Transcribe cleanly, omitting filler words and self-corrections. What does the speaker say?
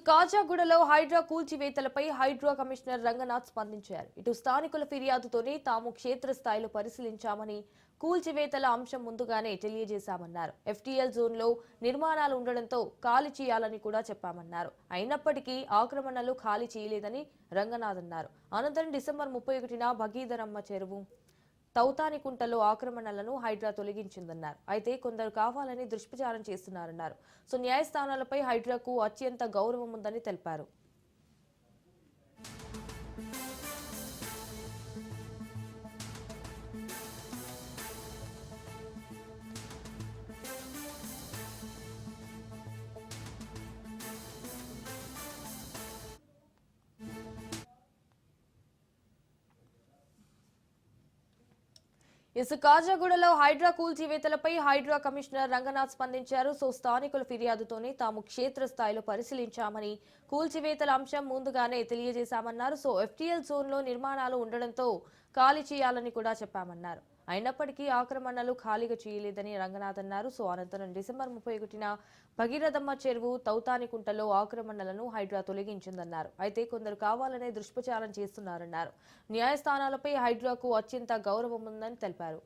కాజాగూడలో Hydraa కూల్చివేతలపై Hydraa commissioner Ranganath స్పందించారు. ఇటు స్థానికుల ఫిర్యాదుతోనే తాము క్షేత్రస్థాయిలో పరిశీలించామని, కూల్చివేతల అంశం ముందుగానే తెలియజేశామన్నారు. ఎఫ్టీఎల్ జోన్లో నిర్మాణాలు ఉండడంతో ఖాళీ చేయాలని కూడా చెప్పామన్నారు. అయినప్పటికీ ఆక్రమణలు ఖాళీ చేయలేదని రంగనాథ్ అన్నారు. అనంతరం డిసెంబర్ 31న భగీరథమ్మ చెరువు తౌతానికుంటలో ఆక్రమణలను హైడ్రా తొలగించిందన్నారు. అయితే కొందరు కావాలని దుష్ప్రచారం చేస్తున్నారన్నారు. న్యాయస్థానాలపై హైడ్రాకు అత్యంత గౌరవం ఉందని తెలిపారు. కాజాగూడలో హైడ్రా కూల్చివేతలపై హైడ్రా కమిషనర్ రంగనాథ్ స్పందించారు. స్థానికుల ఫిర్యాదుతోనే తాము క్షేత్రస్థాయిలో పరిశీలించామని, కూల్చివేతల అంశం ముందుగానే తెలియజేశామన్నారు. ఎఫ్టీఎల్ జోన్లో నిర్మాణాలు ఉండడంతో ఖాళీ చేయాలని కూడా చెప్పామన్నారు. అయినప్పటికీ ఆక్రమణలు ఖాళీగా చేయలేదని రంగనాథ్ అన్నారు. అనంతరం డిసెంబర్ 31న భగీరథమ్మ చెరువు తౌతానికుంటలో ఆక్రమణలను హైడ్రా తొలగించిందన్నారు. అయితే కొందరు కావాలనే దుష్ప్రచారం చేస్తున్నారన్నారు. న్యాయస్థానాలపై హైడ్రాకు అత్యంత గౌరవం ఉందని తెలిపారు.